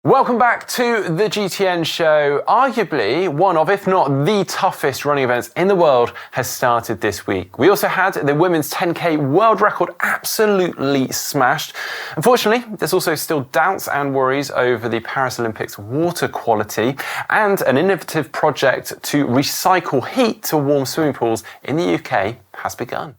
Welcome back to the GTN show. Arguably one of, if not the toughest running events in the world has started this week. We also had the women's 10K world record absolutely smashed. Unfortunately, there's also still doubts and worries over the Paris Olympics water quality, and an innovative project to recycle heat to warm swimming pools in the UK has begun.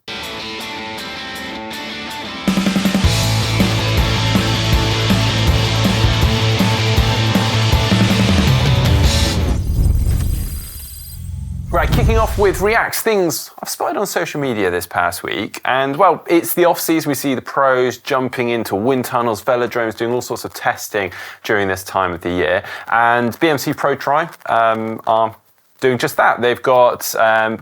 Right, kicking off with Reacts, things I've spotted on social media this past week. And, well, it's the off-season. We see the pros jumping into wind tunnels, velodromes, doing all sorts of testing during this time of the year. And BMC Pro Tri are doing just that. They've got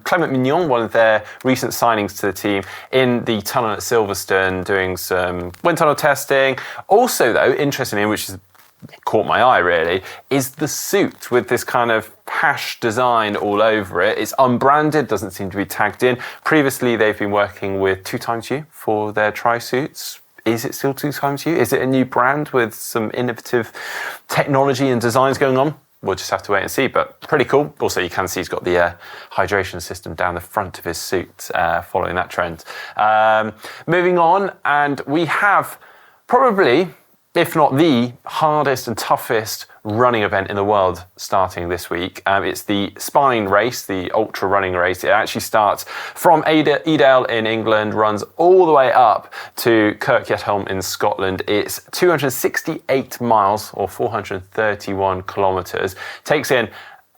Clement Mignon, one of their recent signings to the team, in the tunnel at Silverstone doing some wind tunnel testing. Also, though, interestingly, which is caught my eye really, is the suit with this kind of hash design all over it. It's unbranded, doesn't seem to be tagged in. Previously, they've been working with 2XU for their tri-suits. Is it still 2XU? Is it a new brand with some innovative technology and designs going on? We'll just have to wait and see, but pretty cool. Also, you can see he's got the hydration system down the front of his suit, following that trend. Moving on, and we have probably, if not the hardest and toughest running event in the world starting this week. It's the Spine race, the ultra running race. It actually starts from Edale in England, runs all the way up to Kirkjættholm in Scotland. It's 268 miles or 431 kilometres. Takes in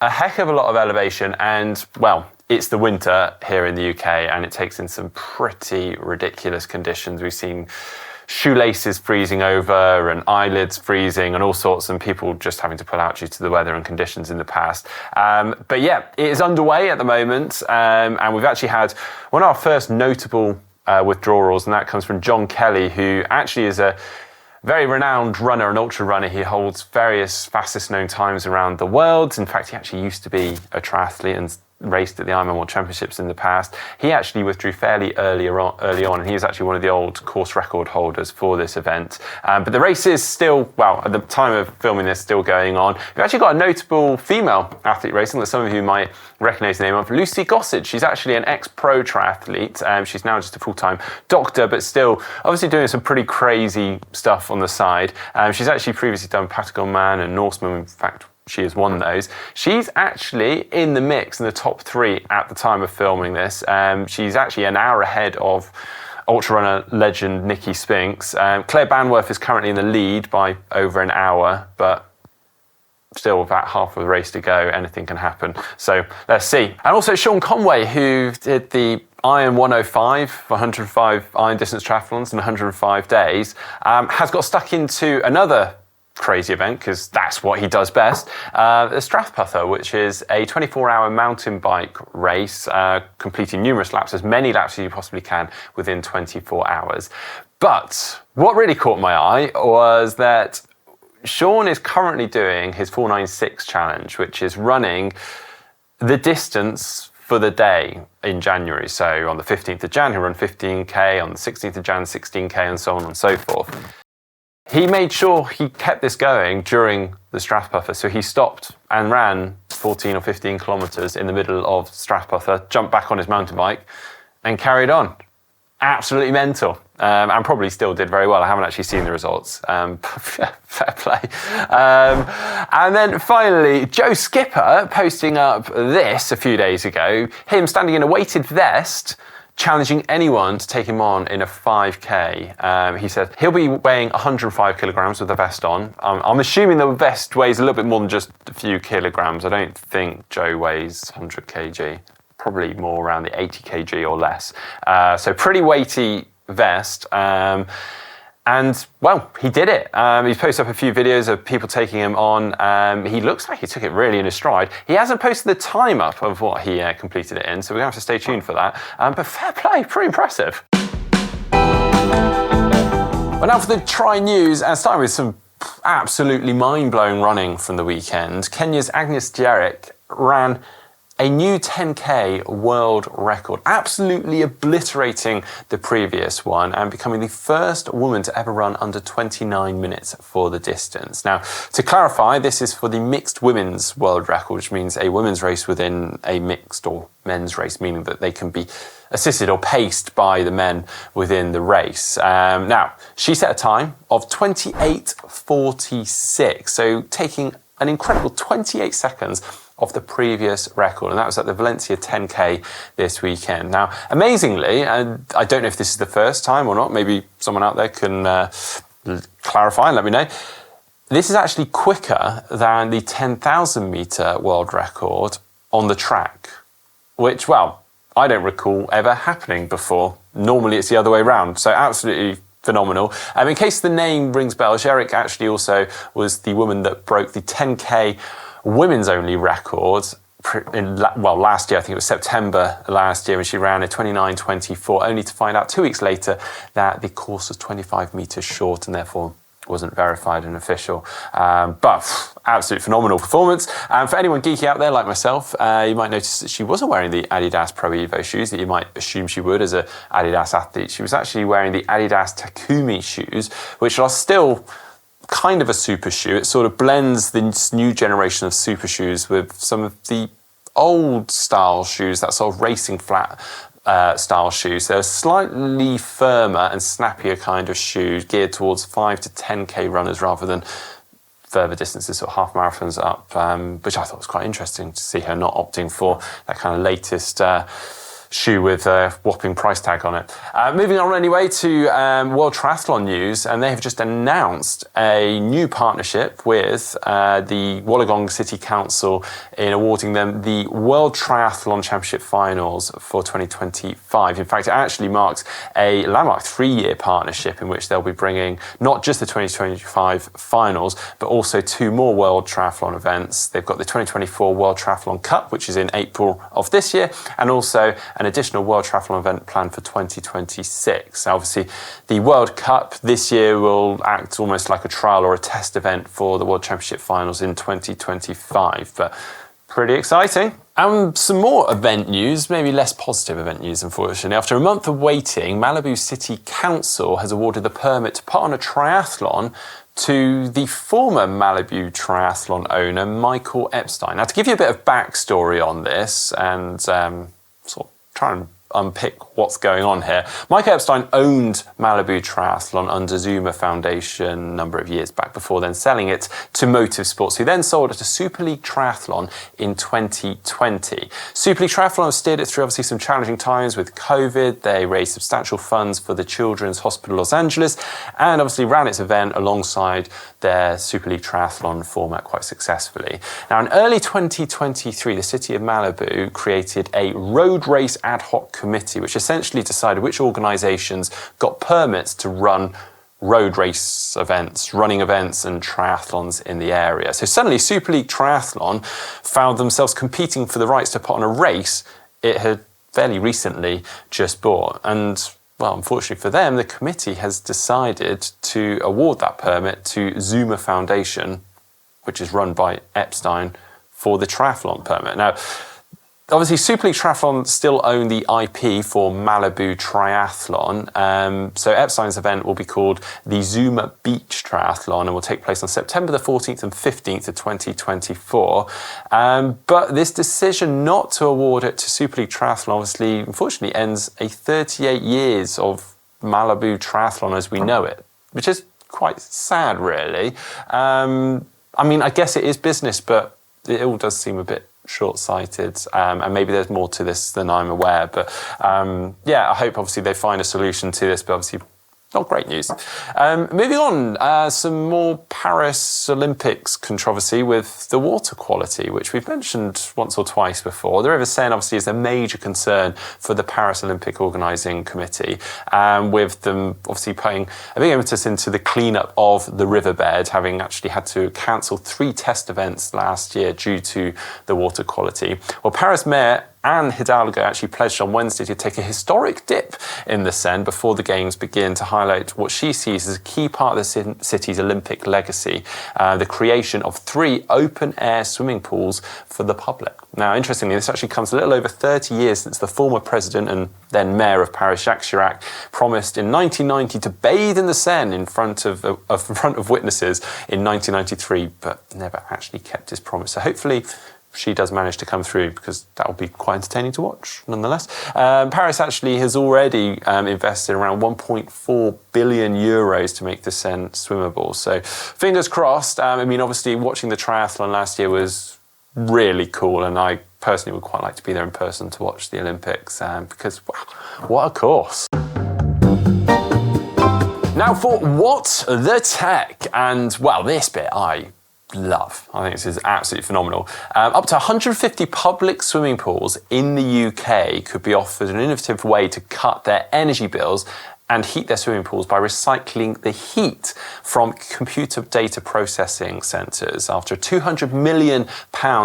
a heck of a lot of elevation and, well, it's the winter here in the UK and it takes in some pretty ridiculous conditions. We've seen shoelaces freezing over and eyelids freezing and all sorts, and people just having to pull out due to the weather and conditions in the past. But yeah, it is underway at the moment, and we've actually had one of our first notable withdrawals, and that comes from John Kelly, who actually is a very renowned runner, an ultra runner. He holds various fastest known times around the world. In fact, he actually used to be a triathlete and raced at the Ironman World Championships in the past. He actually withdrew fairly early on, and he was actually one of the old course record holders for this event. But the race is still, well, at the time of filming this, still going on. We've actually got a notable female athlete racing that some of you might recognise the name of, Lucy Gossage. She's actually an ex-pro triathlete. She's now just a full-time doctor, but still obviously doing some pretty crazy stuff on the side. She's actually previously done Patagon Man and Norseman. In fact, she has won those. She's actually in the mix in the top 3 at the time of filming this. She's actually an hour ahead of ultra runner legend Nikki Spinks. Claire Banworth is currently in the lead by over an hour, but still about half of the race to go. Anything can happen. So let's see. And also Sean Conway, who did the Iron 105, 105 iron distance triathlons in 105 days, has got stuck into another crazy event, because that's what he does best, the Strathputher, which is a 24-hour mountain bike race, completing numerous laps, as many laps as you possibly can within 24 hours. But what really caught my eye was that Sean is currently doing his 496 challenge, which is running the distance for the day in January. So on the 15th of Jan, he'll run 15k, on the 16th of Jan, 16k, and so on and so forth. He made sure he kept this going during the Strathputher, so he stopped and ran 14 or 15 kilometres in the middle of Strathputher, jumped back on his mountain bike and carried on. Absolutely mental, and probably still did very well. I haven't actually seen the results. Fair play. And then finally, Joe Skipper posting up this a few days ago, him standing in a weighted vest, challenging anyone to take him on in a 5k. He said he'll be weighing 105 kilograms with the vest on. I'm assuming the vest weighs a little bit more than just a few kilograms. I don't think Joe weighs 100 kg. Probably more around the 80 kg or less. So pretty weighty vest. And, well, he did it. He's posted up a few videos of people taking him on. He looks like he took it really in his stride. He hasn't posted the time up of what he completed it in, so we're going to have to stay tuned for that. But fair play, pretty impressive. Well, now for the Tri News, and starting with some absolutely mind-blowing running from the weekend. Kenya's Agnes Djerek ran a new 10K world record, absolutely obliterating the previous one and becoming the first woman to ever run under 29 minutes for the distance. Now, to clarify, this is for the mixed women's world record, which means a women's race within a mixed or men's race, meaning that they can be assisted or paced by the men within the race. Now, she set a time of 28:46, so taking an incredible 28 seconds off the previous record, and that was at the Valencia 10K this weekend. Now, amazingly, and I don't know if this is the first time or not, maybe someone out there can clarify and let me know, this is actually quicker than the 10,000 metre world record on the track, which, well, I don't recall ever happening before. Normally it's the other way around, so absolutely phenomenal. In case the name rings bells, Eric actually also was the woman that broke the 10K women's only record last year. I think it was September last year, when she ran a 29:24, only to find out 2 weeks later that the course was 25 metres short and therefore wasn't verified and official. But absolute phenomenal performance. And for anyone geeky out there like myself, you might notice that she wasn't wearing the Adidas Pro Evo shoes that you might assume she would as an Adidas athlete. She was actually wearing the Adidas Takumi shoes, which are still kind of a super shoe. It sort of blends this new generation of super shoes with some of the old style shoes, that sort of racing flat style shoes. They're slightly firmer and snappier kind of shoes geared towards 5 to 10K runners rather than further distances, sort of half marathons up, which I thought was quite interesting to see her not opting for that kind of latest shoe with a whopping price tag on it. Moving on anyway to World Triathlon news, and they have just announced a new partnership with the Wollongong City Council in awarding them the World Triathlon Championship Finals for 2025. In fact, it actually marks a landmark 3-year partnership in which they'll be bringing not just the 2025 finals, but also 2 more World Triathlon events. They've got the 2024 World Triathlon Cup, which is in April of this year, and also an additional World Triathlon event planned for 2026. Now, obviously, the World Cup this year will act almost like a trial or a test event for the World Championship Finals in 2025, but pretty exciting. And some more event news, maybe less positive event news, unfortunately. After a month of waiting, Malibu City Council has awarded the permit to put on a triathlon to the former Malibu Triathlon owner, Michael Epstein. Now, to give you a bit of backstory on this and sort of try and unpick what's going on here. Mike Epstein owned Malibu Triathlon under Zuma Foundation a number of years back, before then selling it to Motive Sports, who then sold it to Super League Triathlon in 2020. Super League Triathlon steered it through obviously some challenging times with COVID. They raised substantial funds for the Children's Hospital Los Angeles and obviously ran its event alongside their Super League Triathlon format quite successfully. Now, in early 2023, the city of Malibu created a road race ad hoc committee, which essentially decided which organisations got permits to run road race events, running events and triathlons in the area. So suddenly Super League Triathlon found themselves competing for the rights to put on a race it had fairly recently just bought. And well, unfortunately for them, the committee has decided to award that permit to Zuma Foundation, which is run by Epstein, for the triathlon permit. Now, obviously, Super League Triathlon still own the IP for Malibu Triathlon. So Epstein's event will be called the Zuma Beach Triathlon and will take place on September the 14th and 15th of 2024. But this decision not to award it to Super League Triathlon obviously, unfortunately, ends a 38 years of Malibu Triathlon as we know it, which is quite sad, really. I mean, I guess it is business, but it all does seem a bit short-sighted, and maybe there's more to this than I'm aware, but yeah, I hope obviously they find a solution to this, but obviously not great news. Moving on, some more Paris Olympics controversy with the water quality, which we've mentioned once or twice before. The River Seine obviously is a major concern for the Paris Olympic Organising Committee, with them obviously putting a big impetus into the cleanup of the riverbed, having actually had to cancel 3 test events last year due to the water quality. Well, Paris Mayor Anne Hidalgo actually pledged on Wednesday to take a historic dip in the Seine before the Games begin to highlight what she sees as a key part of the city's Olympic legacy, the creation of 3 open-air swimming pools for the public. Now, interestingly, this actually comes a little over 30 years since the former president and then mayor of Paris, Jacques Chirac, promised in 1990 to bathe in the Seine in front of witnesses in 1993, but never actually kept his promise. So hopefully she does manage to come through, because that will be quite entertaining to watch nonetheless. Paris actually has already invested around 1.4 billion euros to make the Seine swimmable. So fingers crossed. I mean, obviously watching the triathlon last year was really cool, and I personally would quite like to be there in person to watch the Olympics, because wow, what a course. Now for What the Tech, and well, this bit I love. I think this is absolutely phenomenal. Up to 150 public swimming pools in the UK could be offered an innovative way to cut their energy bills and heat their swimming pools by recycling the heat from computer data processing centres after a £200 million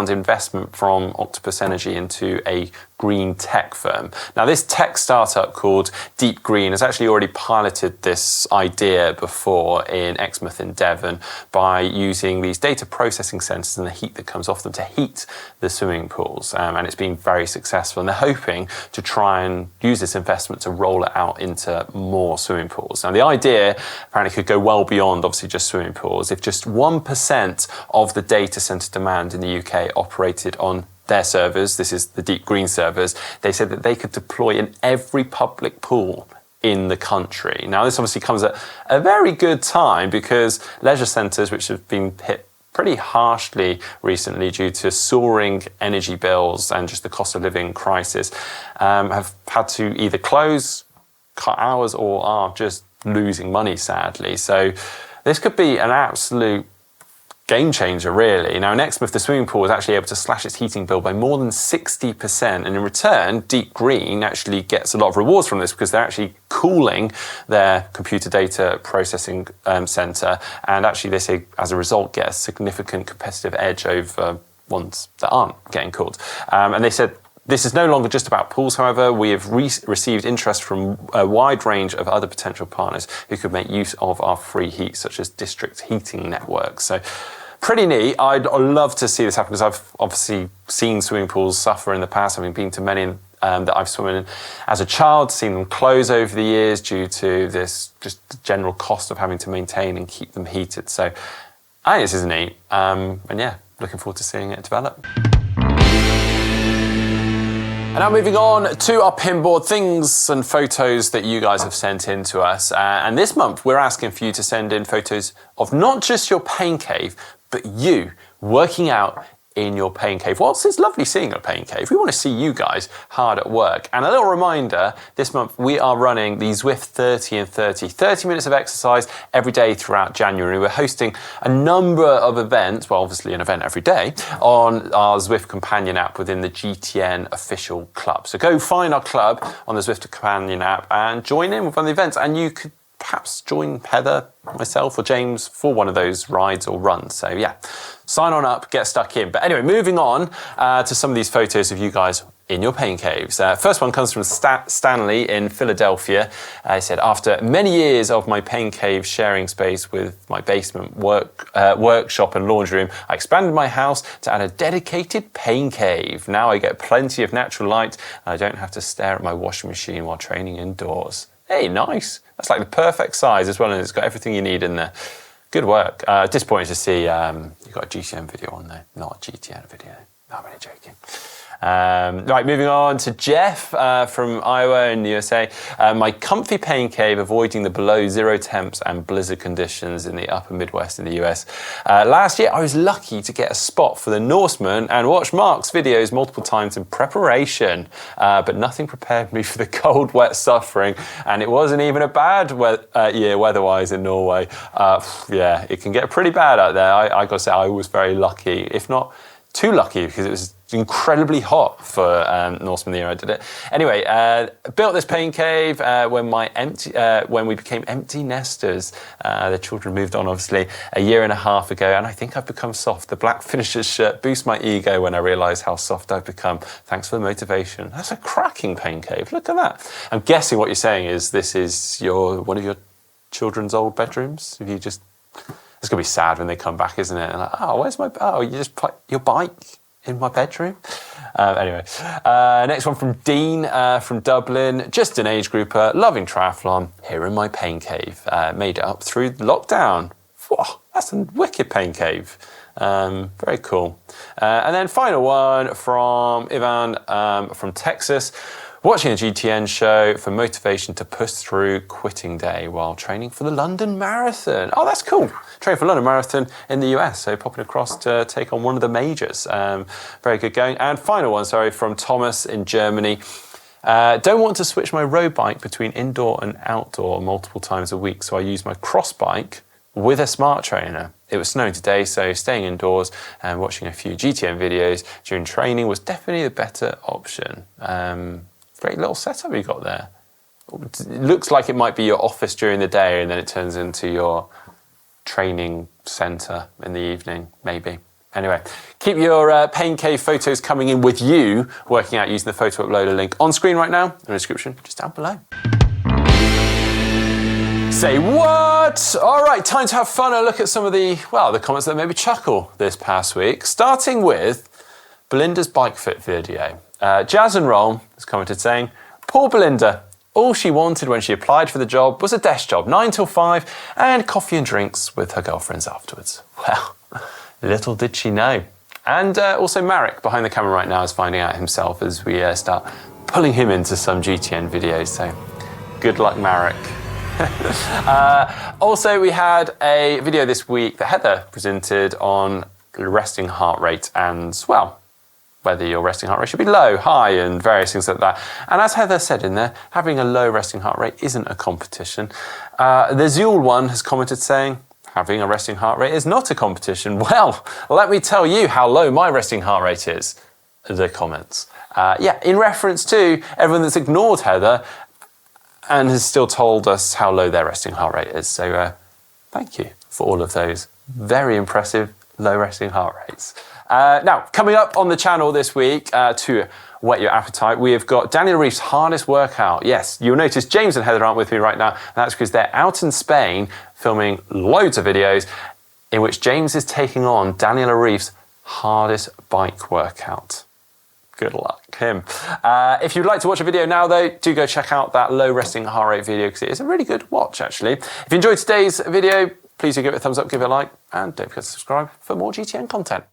investment from Octopus Energy into a green tech firm. Now, this tech startup called Deep Green has actually already piloted this idea before in Exmouth in Devon by using these data processing centres and the heat that comes off them to heat the swimming pools. And it's been very successful. And they're hoping to try and use this investment to roll it out into more swimming pools. Now, the idea apparently could go well beyond obviously just swimming pools. If just 1% of the data centre demand in the UK operated on their servers, this is the Deep Green servers, they said that they could deploy in every public pool in the country. Now, this obviously comes at a very good time, because leisure centres, which have been hit pretty harshly recently due to soaring energy bills and just the cost of living crisis, have had to either close, cut hours, or are just losing money, sadly. So this could be an absolute game changer, really. Now, in Exmouth, the swimming pool was actually able to slash its heating bill by more than 60%. And in return, Deep Green actually gets a lot of rewards from this, because they're actually cooling their computer data processing centre. And actually, they say, as a result, get a significant competitive edge over ones that aren't getting cooled. And they said, this is no longer just about pools, however. We have received interest from a wide range of other potential partners who could make use of our free heat, such as district heating networks. So pretty neat. I'd love to see this happen, because I've obviously seen swimming pools suffer in the past, having been to many that I've swum in as a child, seen them close over the years due to this just the general cost of having to maintain and keep them heated. So I think this is neat. And yeah, looking forward to seeing it develop. And now moving on to our Pinboard, things and photos that you guys have sent in to us. And this month, we're asking for you to send in photos of not just your pain cave, but you working out in your pain cave. Whilst it's lovely seeing a pain cave, we want to see you guys hard at work. And a little reminder, this month we are running the Zwift 30 and 30 minutes of exercise every day throughout January. We're hosting a number of events, well, obviously an event every day, on our Zwift Companion app within the GTN official club. So go find our club on the Zwift Companion app and join in with one of the events. And you could perhaps join Heather, myself, or James for one of those rides or runs. So yeah, sign on up, get stuck in. But anyway, moving on to some of these photos of you guys in your pain caves. First one comes from Stanley in Philadelphia. He said, after many years of my pain cave sharing space with my basement workshop and laundry room, I expanded my house to add a dedicated pain cave. Now I get plenty of natural light, and I don't have to stare at my washing machine while training indoors. Hey, nice. That's like the perfect size as well, and it's got everything you need in there. Good work. Disappointed to see you've got a GTN video on there, not a GTN video. No, I'm only joking. Right, moving on to Jeff from Iowa in the USA. My comfy pain cave, avoiding the below zero temps and blizzard conditions in the upper Midwest in the US. Last year, I was lucky to get a spot for the Norseman and watch Mark's videos multiple times in preparation, but nothing prepared me for the cold, wet suffering, and it wasn't even a bad year weather-wise in Norway. Yeah, it can get pretty bad out there. I got to say, I was very lucky, if not too lucky because it was incredibly hot for Norseman the year I did it. Anyway, built this pain cave when we became empty nesters. The children moved on, obviously, a year and a half ago, and I think I've become soft. The black finisher's shirt boosts my ego when I realise how soft I've become. Thanks for the motivation. That's a cracking pain cave. Look at that. I'm guessing what you're saying is this is one of your children's old bedrooms. If you just, it's gonna be sad when they come back, isn't it? And like, oh, where's my? Oh, you just put your bike in my bedroom. Anyway, next one from Dean from Dublin. Just an age grouper, loving triathlon. Here in my pain cave. Made it up through lockdown. Whoa, that's a wicked pain cave. Very cool. And then final one from Ivan from Texas. Watching a GTN show for motivation to push through quitting day while training for the London Marathon. Oh, that's cool. Training for London Marathon in the US, so popping across to take on one of the majors. Very good going. And final one, from Thomas in Germany. Don't want to switch my road bike between indoor and outdoor multiple times a week, so I use my cross bike with a smart trainer. It was snowing today, so staying indoors and watching a few GTN videos during training was definitely the better option. Great little setup you got there. It looks like it might be your office during the day and then it turns into your training centre in the evening, maybe. Anyway, keep your pain cave photos coming in with you working out using the photo uploader link on screen right now, in the description just down below. Say what? All right, time to have fun and look at some of the comments that made me chuckle this past week, starting with Belinda's bike fit video. Jazz and Roll has commented saying, poor Belinda, all she wanted when she applied for the job was a desk job, 9 till 5, and coffee and drinks with her girlfriends afterwards. Well, little did she know. And also Marek, behind the camera right now, is finding out himself as we start pulling him into some GTN videos, so good luck, Marek. Also, we had a video this week that Heather presented on resting heart rate and, well, whether your resting heart rate should be low, high, and various things like that. And as Heather said in there, having a low resting heart rate isn't a competition. The Zul one has commented saying, having a resting heart rate is not a competition. Well, let me tell you how low my resting heart rate is. The comments. In reference to everyone that's ignored Heather and has still told us how low their resting heart rate is. So thank you for all of those very impressive low resting heart rates. Now, coming up on the channel this week to whet your appetite, we have got Daniel Reef's hardest workout. Yes, you'll notice James and Heather aren't with me right now, and that's because they're out in Spain filming loads of videos in which James is taking on Daniel Reef's hardest bike workout. Good luck, him. If you'd like to watch a video now, though, do go check out that low resting heart rate video because it is a really good watch, actually. If you enjoyed today's video, please do give it a thumbs up, give it a like, and don't forget to subscribe for more GTN content.